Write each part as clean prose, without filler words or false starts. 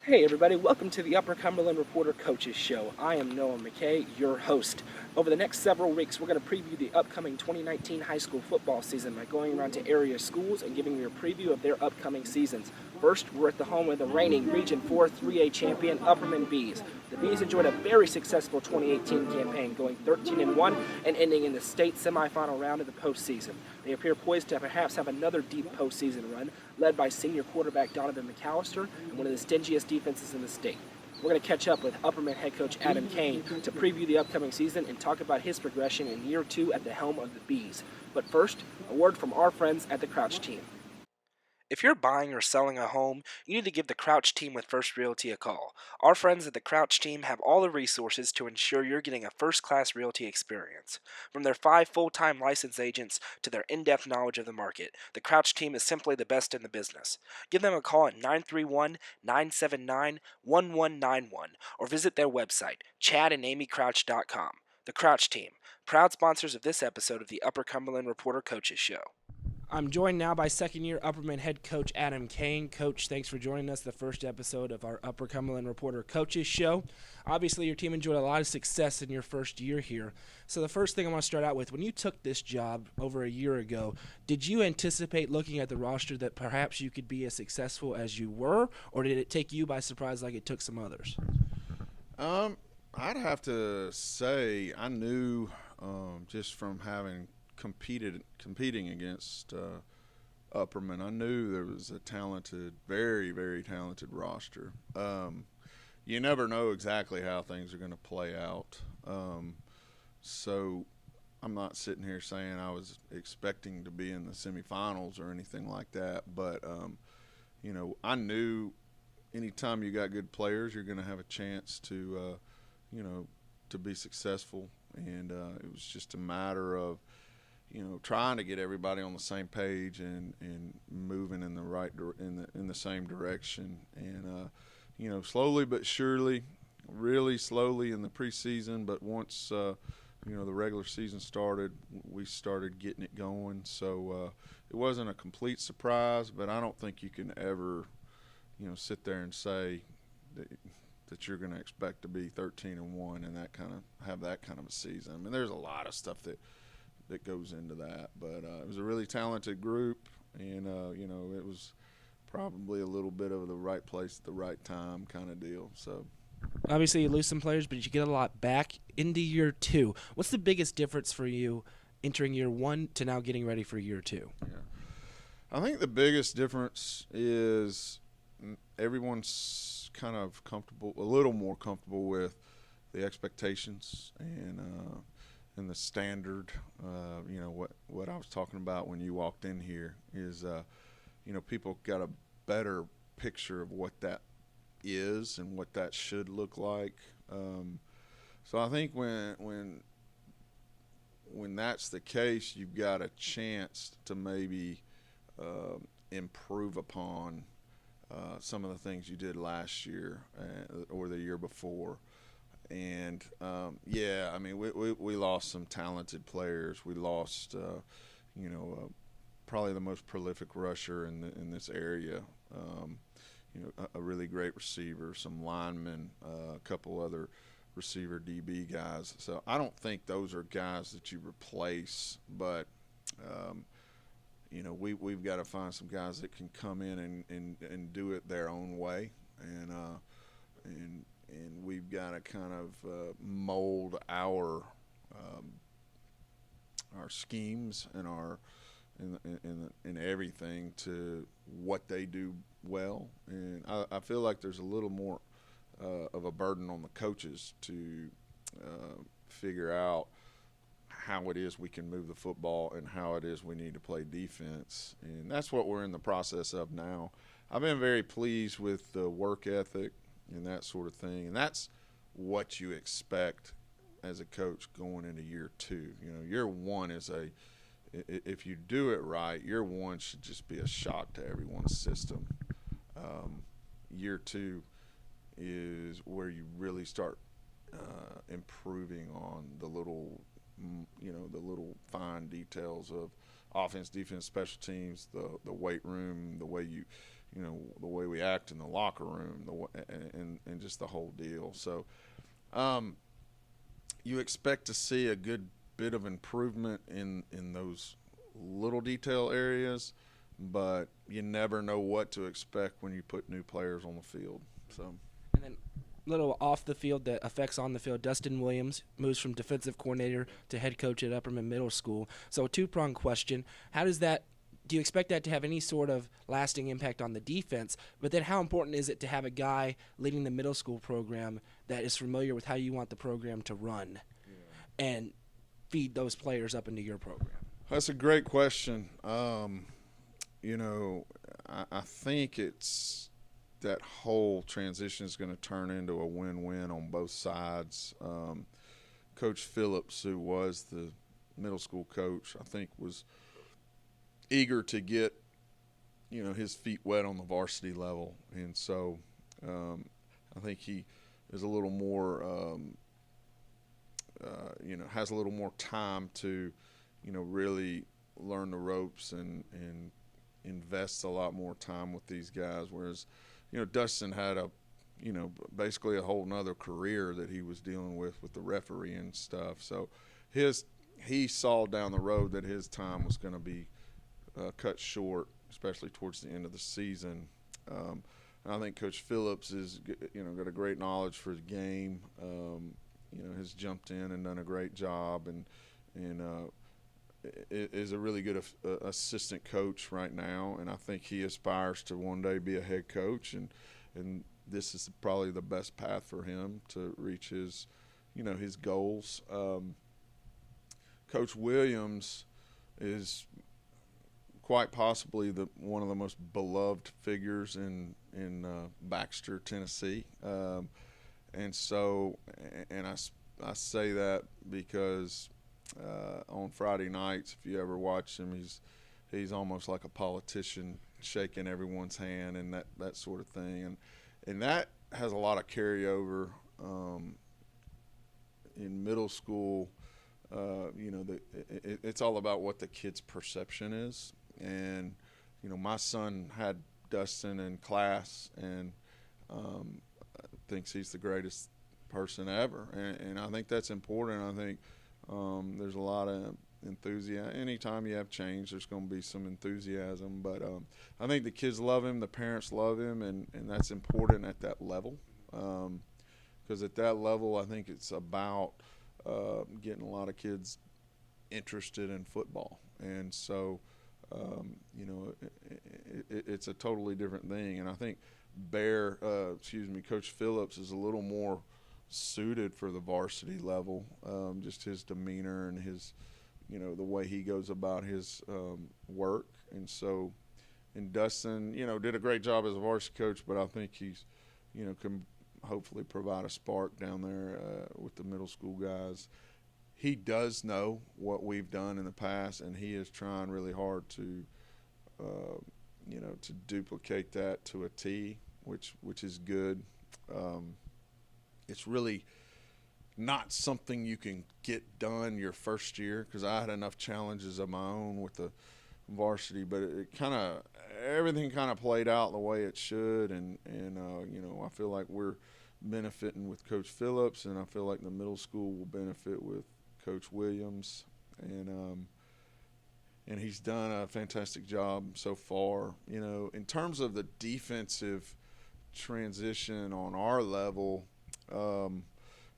Hey everybody, welcome to the Upper Cumberland Reporter Coaches Show. I am Noah McKay, your host. Over the next several weeks, we're going to preview the upcoming 2019 high school football season by going around to area schools and giving you a preview of their upcoming seasons. First, we're at the home of the reigning Region 4 3A champion, Upperman Bees. The Bees enjoyed a very successful 2018 campaign, going 13-1 and ending in the state semifinal round of the postseason. They appear poised to perhaps have another deep postseason run, led by senior quarterback Donovan McAllister and one of the stingiest defenses in the state. We're going to catch up with Upperman head coach Adam Caine to preview the upcoming season and talk about his progression in year 2 at the helm of the Bees. But first, a word from our friends at the Crouch team. If you're buying or selling a home, you need to give the Crouch team with First Realty a call. Our friends at the Crouch team have all the resources to ensure you're getting a first-class realty experience. From their 5 full-time licensed agents to their in-depth knowledge of the market, the Crouch team is simply the best in the business. Give them a call at 931-979-1191 or visit their website, chadandamycrouch.com. The Crouch team, proud sponsors of this episode of the Upper Cumberland Reporter Coaches Show. I'm joined now by second-year Upperman head coach Adam Caine. Coach, thanks for joining us, the first episode of our Upper Cumberland Reporter Coaches Show. Obviously, your team enjoyed a lot of success in your first year here. So the first thing I want to start out with, when you took this job over a year ago, did you anticipate looking at the roster that perhaps you could be as successful as you were, or did it take you by surprise like it took some others? I'd have to say I knew just from having competing against Upperman. I knew there was a talented, very, very talented roster. You never know exactly how things are going to play out. So I'm not sitting here saying I was expecting to be in the semifinals or anything like that. But, I knew anytime you got good players, you're going to have a chance to be successful. And it was just a matter of trying to get everybody on the same page and moving in the same direction. And slowly but surely, really slowly in the preseason, but once the regular season started, we started getting it going. So it wasn't a complete surprise, but I don't think you can ever sit there and say that you're going to expect to be 13-1 and have that kind of a season. I mean, there's a lot of stuff that goes into that. But it was a really talented group, and it was probably a little bit of the right place at the right time kind of deal. So Obviously, you lose some players, but you get a lot back into year 2. What's the biggest difference for you entering year 1 to now getting ready for year 2? yeah, I think the biggest difference is everyone's kind of a little more comfortable with the expectations and the standard. What I was talking about when you walked in here is, people got a better picture of what that is and what that should look like. So I think when that's the case, you've got a chance to maybe improve upon some of the things you did last year or the year before. And I mean, we lost some talented players. We lost, probably the most prolific rusher in this area. A really great receiver, some linemen, a couple other receiver DB guys. So I don't think those are guys that you replace, but we've got to find some guys that can come in and do it their own way, and we've got to kind of mold our schemes and our in everything to what they do well. And I feel like there's a little more of a burden on the coaches to figure out how it is we can move the football and how it is we need to play defense. And that's what we're in the process of now. I've been very pleased with the work ethic and that sort of thing. And that's what you expect as a coach going into year 2. Year 1 is if you do it right, year 1 should just be a shock to everyone's system. Year 2 is where you really start improving on the little fine details of offense, defense, special teams, the weight room, the way the way we act in the locker room, and just the whole deal. So you expect to see a good bit of improvement in those little detail areas, but you never know what to expect when you put new players on the field. So, And then little off the field that affects on the field, Dustin Williams moves from defensive coordinator to head coach at Upperman Middle School. So a two-pronged question. Do you expect that to have any sort of lasting impact on the defense? But then how important is it to have a guy leading the middle school program that is familiar with how you want the program to run and feed those players up into your program? That's a great question. I think it's that whole transition is going to turn into a win-win on both sides. Coach Phillips, who was the middle school coach, I think was eager to get, his feet wet on the varsity level. And so I think he is a little more, has a little more time to, really learn the ropes and invest a lot more time with these guys. Whereas, Dustin had basically a whole nother career that he was dealing with the referee and stuff. So he saw down the road that his time was going to be cut short, especially towards the end of the season. And I think Coach Phillips is, got a great knowledge for the game. Has jumped in and done a great job, and is a really good assistant coach right now. And I think he aspires to one day be a head coach, and this is probably the best path for him to reach his goals. Coach Williams is quite possibly one of the most beloved figures in Baxter, Tennessee, and I say that because on Friday nights, if you ever watch him, he's almost like a politician, shaking everyone's hand and that sort of thing, and that has a lot of carryover in middle school. It's all about what the kid's perception is. And, my son had Dustin in class and thinks he's the greatest person ever. And I think that's important. I think there's a lot of enthusiasm. Anytime you have change, there's going to be some enthusiasm. But I think the kids love him, the parents love him, and that's important at that level. Because at that level, I think it's about getting a lot of kids interested in football. And so, it's a totally different thing. And I think Coach Phillips is a little more suited for the varsity level, just his demeanor and his, the way he goes about his work. And so, and Dustin, did a great job as a varsity coach, but I think he's, can hopefully provide a spark down there with the middle school guys. He does know what we've done in the past, and he is trying really hard to, to duplicate that to a T, which is good. It's really not something you can get done your first year, because I had enough challenges of my own with the varsity, but everything kind of played out the way it should, and I feel like we're benefiting with Coach Phillips, and I feel like the middle school will benefit with Coach Williams, and he's done a fantastic job so far. In terms of the defensive transition on our level,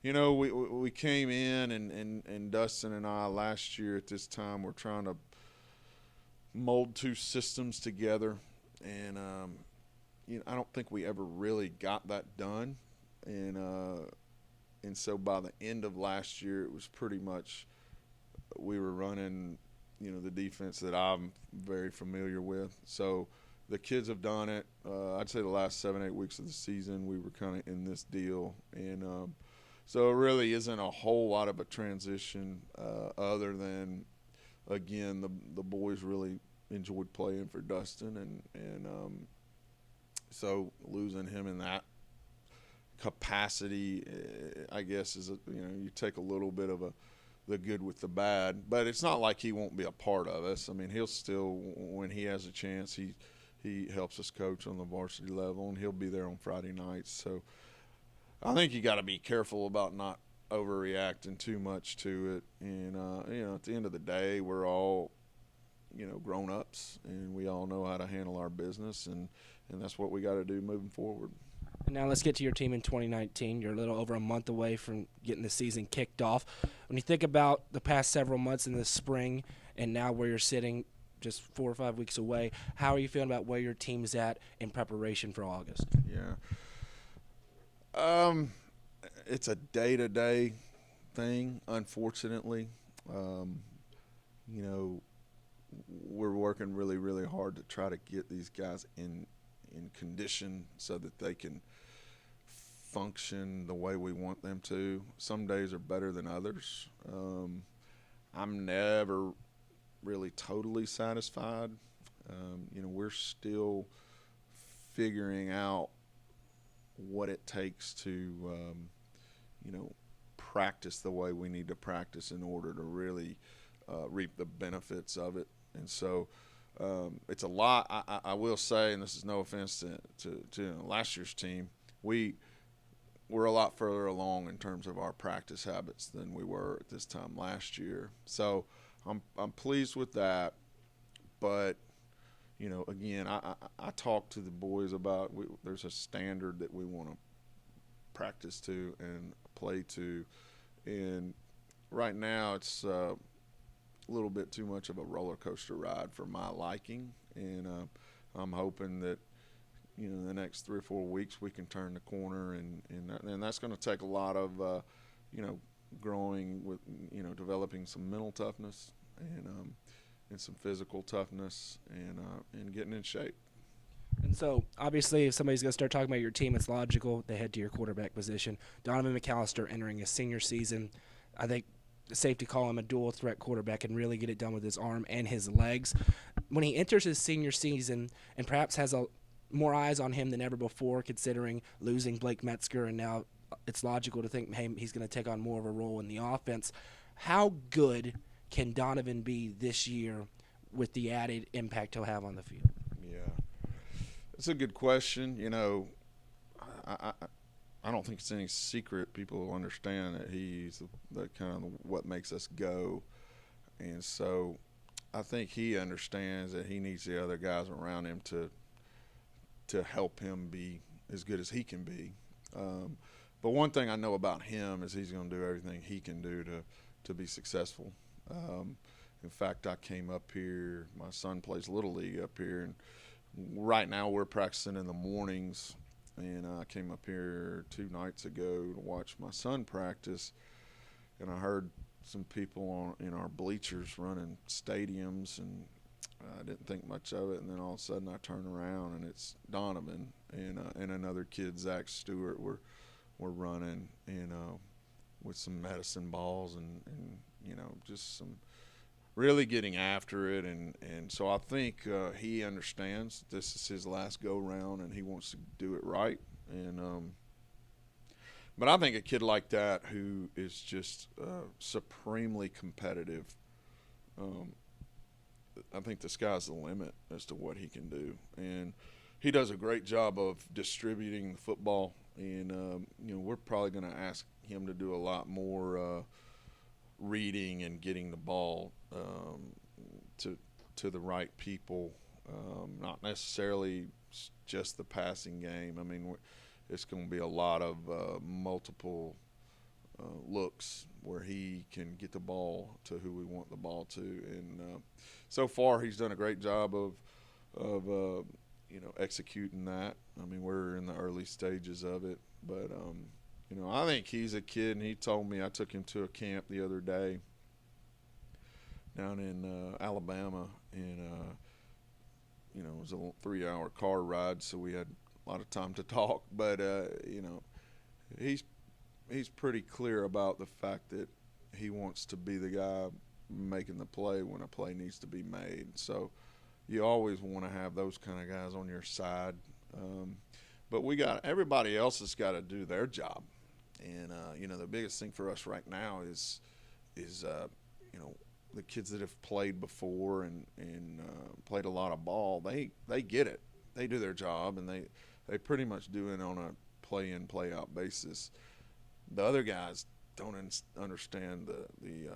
we came in and Dustin and I last year at this time were trying to mold two systems together, and I don't think we ever really got that done, and so by the end of last year, it was pretty much we were running, the defense that I'm very familiar with. So the kids have done it. I'd say the last 7-8 weeks of the season, we were kind of in this deal. And so it really isn't a whole lot of a transition other than, again, the boys really enjoyed playing for Dustin. And so losing him in that capacity, I guess, is you take a little bit of a the good with the bad. But it's not like he won't be a part of us. I mean, he'll still, when he has a chance, he helps us coach on the varsity level, and he'll be there on Friday nights. So I think you got to be careful about not overreacting too much to it. And at the end of the day, we're all grown ups, and we all know how to handle our business, and that's what we got to do moving forward. And now let's get to your team in 2019. You're a little over a month away from getting the season kicked off. When you think about the past several months in the spring and now where you're sitting just 4 or 5 weeks away, how are you feeling about where your team's at in preparation for August? Yeah. It's a day-to-day thing, unfortunately. We're working really, really hard to try to get these guys in condition so that they can function the way we want them to. Some days are better than others. I'm never really totally satisfied. We're still figuring out what it takes to, practice the way we need to practice in order to really reap the benefits of it. And so it's a lot. I will say, and this is no offense to last year's team, we're a lot further along in terms of our practice habits than we were at this time last year. So I'm pleased with that. But again, I talk to the boys about there's a standard that we want to practice to and play to, and right now it's a little bit too much of a roller coaster ride for my liking, and I'm hoping that the next 3 or 4 weeks we can turn the corner, and that's going to take a lot of growing with developing some mental toughness and some physical toughness and getting in shape. And so, obviously, if somebody's going to start talking about your team, it's logical they head to your quarterback position. Donovan McAllister entering his senior season. I think it's safe to call him a dual-threat quarterback and really get it done with his arm and his legs. When he enters his senior season and perhaps has more eyes on him than ever before, considering losing Blake Metzger, and now it's logical to think, hey, he's going to take on more of a role in the offense, how good can Donovan be this year with the added impact he'll have on the field? Yeah. It's a good question. I don't think it's any secret. People understand that he's the kind of what makes us go. And so I think he understands that he needs the other guys around him to help him be as good as he can be. But one thing I know about him is he's going to do everything he can do to be successful. In fact, I came up here. My son plays Little League up here, and right now we're practicing in the mornings. And I came up here 2 nights ago to watch my son practice, and I heard some people in our bleachers running stadiums, and I didn't think much of it. And then all of a sudden I turn around, and it's Donovan and another kid, Zach Stewart, were running, with some medicine balls and just some really getting after it, and so I think he understands this is his last go round and he wants to do it right. And but I think a kid like that who is just supremely competitive, I think the sky's the limit as to what he can do, and he does a great job of distributing the football. And we're probably going to ask him to do a lot more reading and getting the ball to the right people, not necessarily just the passing game. I mean, it's going to be a lot of multiple looks where he can get the ball to who we want the ball to. And so far he's done a great job of executing that. I mean, we're in the early stages of it, but I think he's a kid, and he told me, I took him to a camp the other day down in Alabama, and it was a 3-hour car ride, so we had a lot of time to talk. But he's pretty clear about the fact that he wants to be the guy making the play when a play needs to be made. So you always want to have those kind of guys on your side. But everybody else has got to do their job. And the biggest thing for us right now is you know, the kids that have played before and played a lot of ball, they get it. They do their job, and they pretty much do it on a play-in, play-out basis. The other guys don't understand the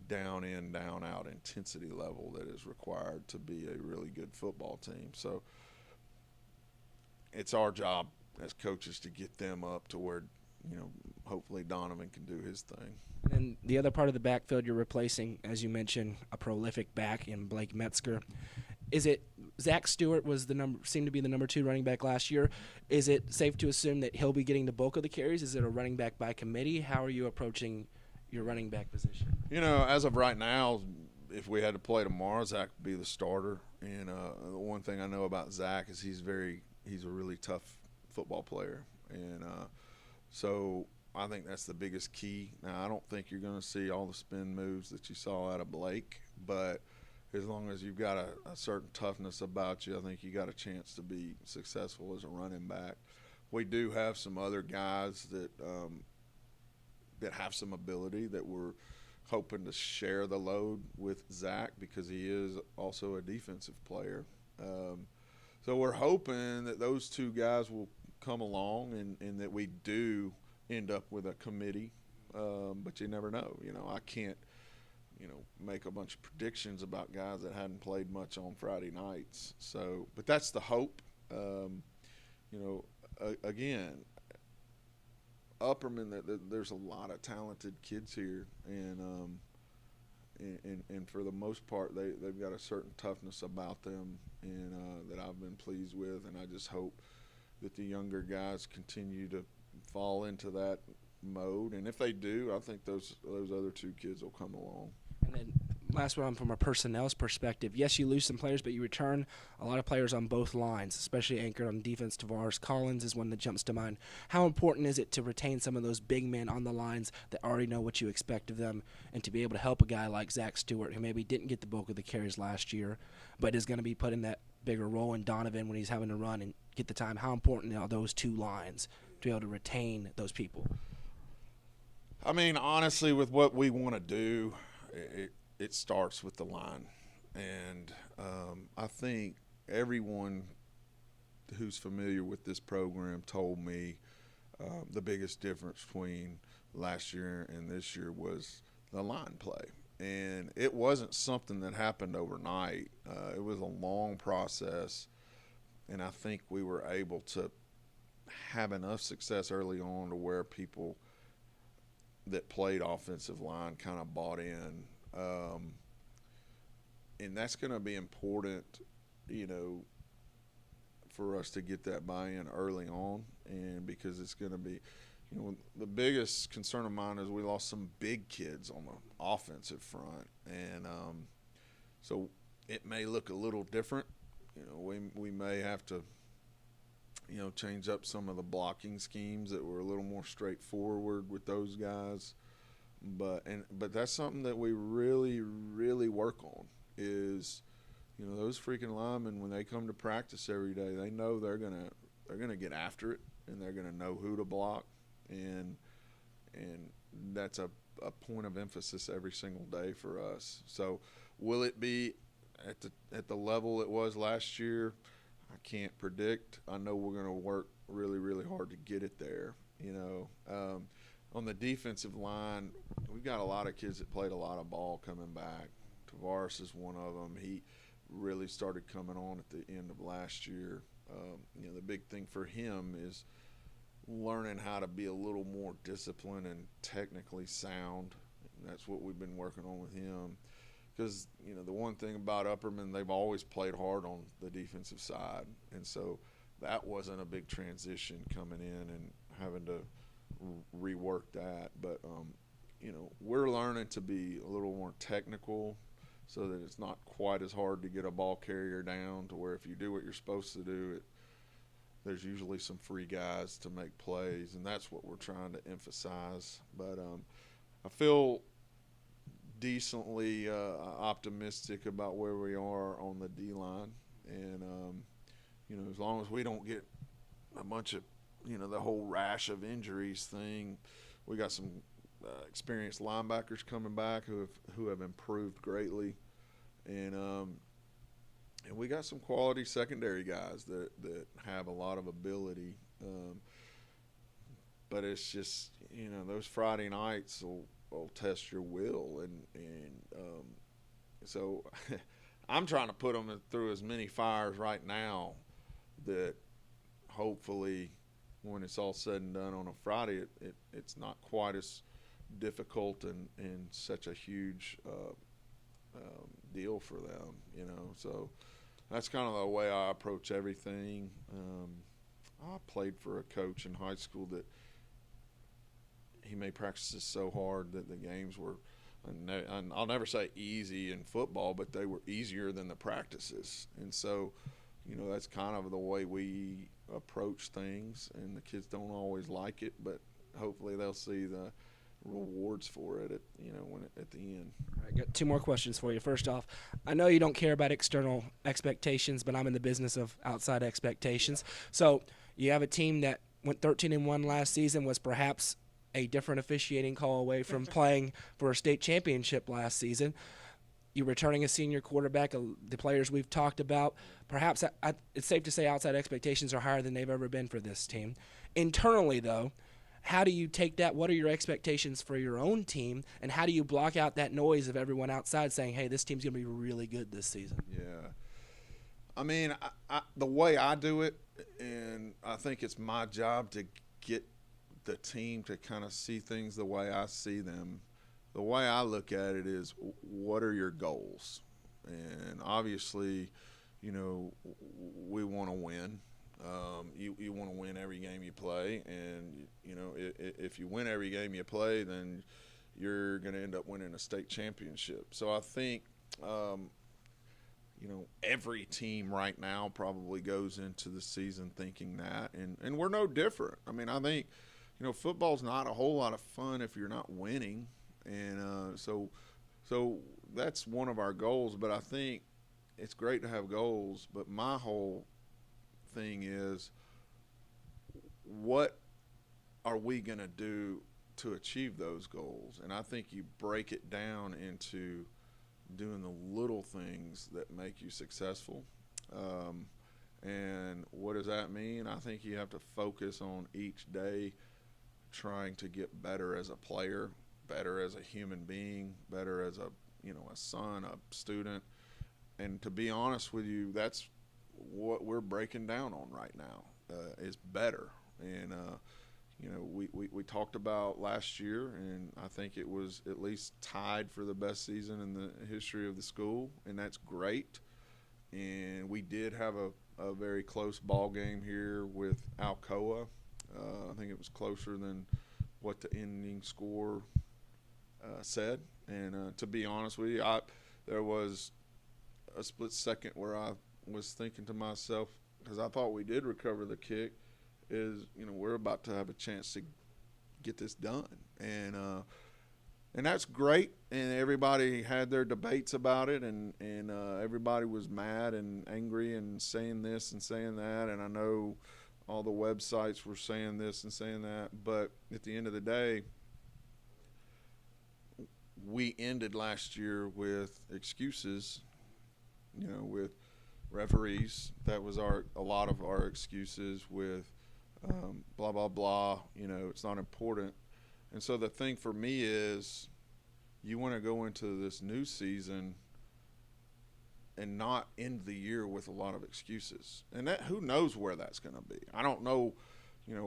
down in, down out intensity level that is required to be a really good football team. So it's our job as coaches to get them up to where, you know, hopefully Donovan can do his thing. And the other part of the backfield you're replacing, as you mentioned, a prolific back in Blake Metzger. Is it Zach Stewart seemed to be the number 2 running back last year? Is it safe to assume that he'll be getting the bulk of the carries? Is it a running back by committee? How are you approaching your running back position? You know, as of right now, if we had to play tomorrow, Zach would be the starter. And the one thing I know about Zach is he's a really tough football player. And so I think that's the biggest key. Now, I don't think you're going to see all the spin moves that you saw out of Blake, but as long as you've got a certain toughness about you, I think you got a chance to be successful as a running back. We do have some other guys that have some ability that we're hoping to share the load with Zach, because he is also a defensive player. So we're hoping that those 2 guys will come along and that we do end up with a committee, but you never know. You know, I can't, you know, make a bunch of predictions about guys that hadn't played much on Friday nights. So, but that's the hope. You know, again, Upperman, there's a lot of talented kids here, and for the most part, they've got a certain toughness about them, and that I've been pleased with, and I just hope that the younger guys continue to fall into that mode, and if they do, I think those other 2 kids will come along. And then last one, from a personnel's perspective, yes, you lose some players, but you return a lot of players on both lines, especially anchored on defense. Tavares Collins is one that jumps to mind. How important is it to retain some of those big men on the lines that already know what you expect of them, and to be able to help a guy like Zach Stewart, who maybe didn't get the bulk of the carries last year, but is going to be put in that bigger role in Donovan when he's having to run and get the time? How important are those 2 lines to be able to retain those people? I mean, honestly, with what we want to do, it starts with the line. And I think everyone who's familiar with this program told me the biggest difference between last year and this year was the line play. And it wasn't something that happened overnight. It was a long process, and I think we were able to have enough success early on to where people that played offensive line kind of bought in. And that's going to be important, you know, for us to get that buy-in early on, and because it's going to be, you know, the biggest concern of mine is we lost some big kids on the offensive front, and so it may look a little different. You know, we may have to, you know, change up some of the blocking schemes that were a little more straightforward with those guys. But that's something that we really, really work on is, you know, those freaking linemen, when they come to practice every day, they know they're gonna get after it, and they're gonna know who to block, and that's a point of emphasis every single day for us. So will it be at the level it was last year? I can't predict. I know we're gonna work really, really hard to get it there. You know, on the defensive line, we've got a lot of kids that played a lot of ball coming back. Tavares is one of them. He really started coming on at the end of last year. You know, the big thing for him is learning how to be a little more disciplined and technically sound. And that's what we've been working on with him. Because, you know, the one thing about Upperman, they've always played hard on the defensive side. And so that wasn't a big transition coming in and having to rework that. But, you know, we're learning to be a little more technical so that it's not quite as hard to get a ball carrier down, to where if you do what you're supposed to do, there's usually some free guys to make plays, and that's what we're trying to emphasize. But I feel decently optimistic about where we are on the D-line. And, you know, as long as we don't get a bunch of, you know, the whole rash of injuries thing, we got some experienced linebackers coming back who have improved greatly, and we got some quality secondary guys that have a lot of ability. But it's just, those Friday nights will test your will, and so I'm trying to put them through as many fires right now that hopefully when it's all said and done on a Friday, it's not quite as difficult and such a huge deal for them, So that's kind of the way I approach everything. I played for a coach in high school that he made practices so hard that the games were, and I'll never say easy in football, but they were easier than the practices. And so, that's kind of the way we approach things, and the kids don't always like it, but hopefully they'll see the rewards for it at the end. All right, got 2 more questions for you. First off, I know you don't care about external expectations, but I'm in the business of outside expectations. So you have a team that went 13-1 last season, was perhaps a different officiating call away from playing for a state championship last season. You're returning a senior quarterback, the players we've talked about. Perhaps it's safe to say outside expectations are higher than they've ever been for this team. Internally, though, how do you take that? What are your expectations for your own team, and how do you block out that noise of everyone outside saying, hey, this team's going to be really good this season? Yeah. I mean, the way I do it, and I think it's my job to get the team to kind of see things the way I see them. The way I look at it is, what are your goals? And obviously, we want to win. You want to win every game you play, and if you win every game you play, then you're going to end up winning a state championship. So I think every team right now probably goes into the season thinking that, and we're no different. I mean, I think football's not a whole lot of fun if you're not winning, and so that's one of our goals. But I think it's great to have goals, but my whole thing is, what are we going to do to achieve those goals? And I think you break it down into doing the little things that make you successful. And what does that mean? I think you have to focus on each day trying to get better as a player, better as a human being, better as a son, a student. And to be honest with you, that's what we're breaking down on right now, is better. And we talked about last year, and I think it was at least tied for the best season in the history of the school, and that's great. And we did have a very close ball game here with Alcoa. I think it was closer than what the ending score said. And to be honest with you, there was a split second where I was thinking to myself, because I thought we did recover the kick, is we're about to have a chance to get this done, and that's great. And everybody had their debates about it, and everybody was mad and angry and saying this and saying that, and I know all the websites were saying this and saying that, but at the end of the day, we ended last year with excuses, with referees. That was a lot of our excuses with blah, blah, blah, it's not important. And so the thing for me is, you want to go into this new season and not end the year with a lot of excuses. And that, who knows where that's going to be. I don't know,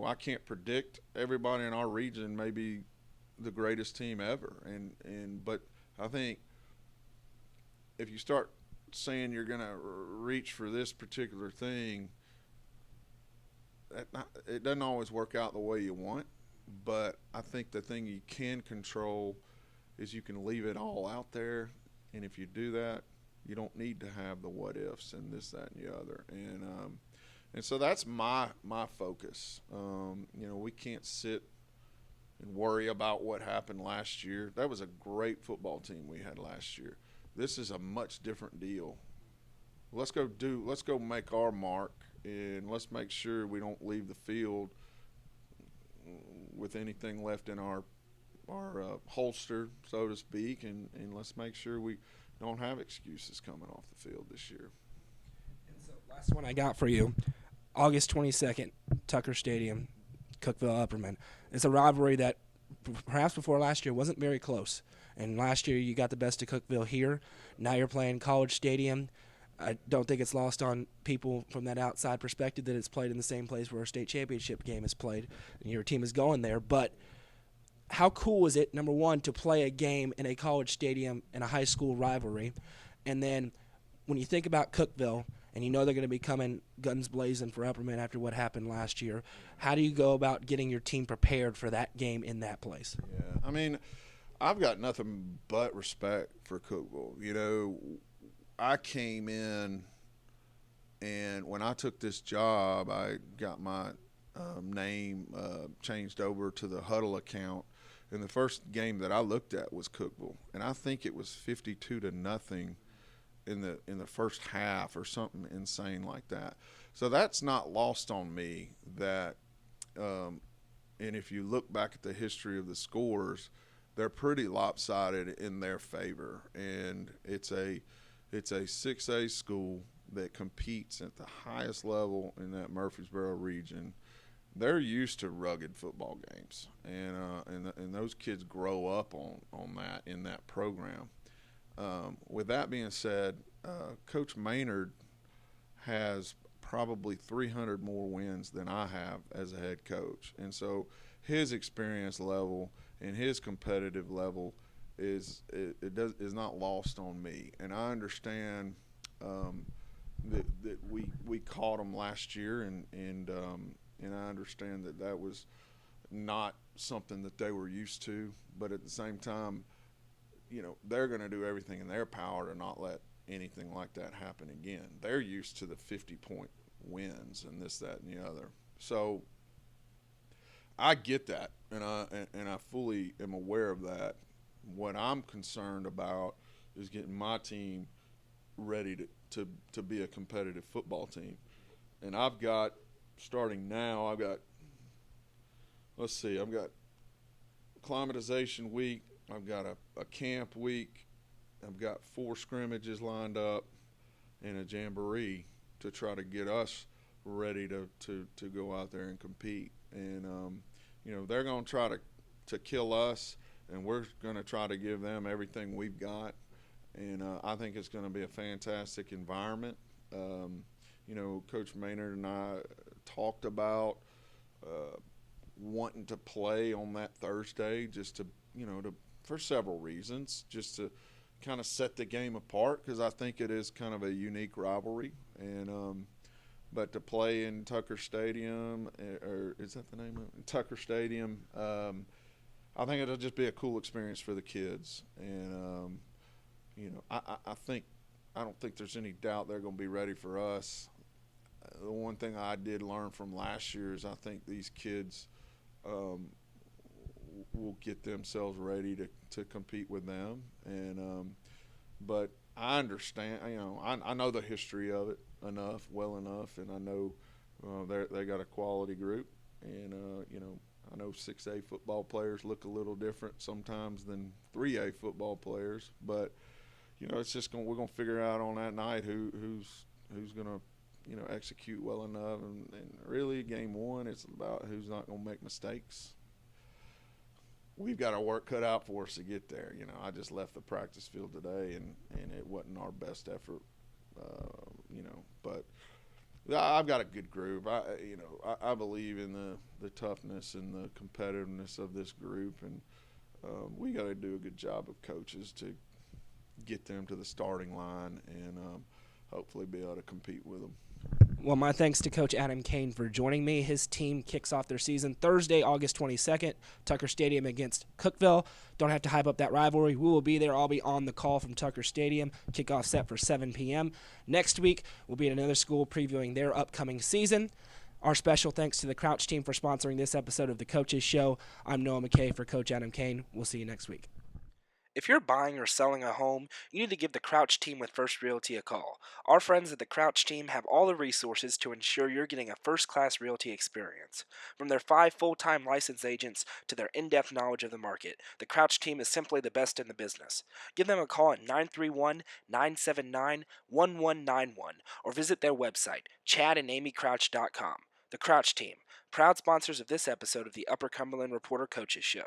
I can't predict. Everybody in our region may be the greatest team ever. But I think if you start saying you're going to reach for this particular thing, it doesn't always work out the way you want. But I think the thing you can control is you can leave it all out there, and if you do that, you don't need to have the what ifs and this, that, and the other. And so that's my focus. We can't sit and worry about what happened last year. That was a great football team we had last year. This is a much different deal. Let's go make our mark, and let's make sure we don't leave the field with anything left in our holster, so to speak, and let's make sure we don't have excuses coming off the field this year. And so last one I got for you, August 22nd, Tucker Stadium, Cookeville Upperman. It's a rivalry that perhaps before last year wasn't very close. And last year you got the best of Cookeville here. Now you're playing College Stadium. I don't think it's lost on people from that outside perspective that it's played in the same place where a state championship game is played, and your team is going there. But how cool is it, number one, to play a game in a college stadium in a high school rivalry? And then when you think about Cookeville, and you know they're going to be coming guns blazing for Upperman after what happened last year, how do you go about getting your team prepared for that game in that place? Yeah, I mean, I've got nothing but respect for Cookeville. You know, I came in, and when I took this job, I got my name changed over to the Huddle account. And the first game that I looked at was Cookeville, and I think it was 52-0 in the first half or something insane like that. So that's not lost on me. That, and if you look back at the history of the scores, they're pretty lopsided in their favor. And it's a 6A school that competes at the highest level in that Murfreesboro region. They're used to rugged football games, and those kids grow up on that in that program. With that being said, Coach Maynard has probably 300 more wins than I have as a head coach, and so his experience level and his competitive level is not lost on me. And I understand that we caught them last year, and I understand that was not something that they were used to. But at the same time, you know, they're going to do everything in their power to not let anything like that happen again. They're used to the 50-point wins and this, that, and the other. So I get that, and I fully am aware of that. What I'm concerned about is getting my team ready to be a competitive football team. And I've got, starting now, I've got acclimatization week, I've got a camp week, I've got 4 scrimmages lined up, and a jamboree to try to get us ready to go out there and compete. And you know, they're going to try to kill us, and we're going to try to give them everything we've got. And I think it's going to be a fantastic environment. You know, Coach Maynard and I talked about wanting to play on that Thursday, just to, you know, for several reasons, just to kind of set the game apart, because I think it is kind of a unique rivalry. And but to play in Tucker Stadium, or is that the name of it? Tucker Stadium, I think it'll just be a cool experience for the kids. And you know, I don't think there's any doubt they're going to be ready for us. The one thing I did learn from last year is I think these kids will get themselves ready to compete with them. And but I understand, you know, I know the history of it well enough, and I know they got a quality group. And you know, I know 6A football players look a little different sometimes than 3A football players, but you know, it's just we're gonna figure out on that night who's gonna, you know, execute well enough. And really, game one, it's about who's not gonna make mistakes. We've got our work cut out for us to get there. You know, I just left the practice field today, and it wasn't our best effort. You know, but I've got a good group. I believe in the toughness and the competitiveness of this group, and we got to do a good job of coaches to get them to the starting line and hopefully be able to compete with them. Well, my thanks to Coach Adam Caine for joining me. His team kicks off their season Thursday, August 22nd, Tucker Stadium against Cookeville. Don't have to hype up that rivalry. We will be there. I'll be on the call from Tucker Stadium. Kickoff set for 7 p.m. Next week, we'll be at another school previewing their upcoming season. Our special thanks to the Crouch team for sponsoring this episode of The Coaches Show. I'm Noah McKay for Coach Adam Caine. We'll see you next week. If you're buying or selling a home, you need to give the Crouch team with First Realty a call. Our friends at the Crouch team have all the resources to ensure you're getting a first-class realty experience. From their 5 full-time licensed agents to their in-depth knowledge of the market, the Crouch team is simply the best in the business. Give them a call at 931-979-1191 or visit their website, chadandamycrouch.com. The Crouch team, proud sponsors of this episode of the Upper Cumberland Reporter Coaches Show.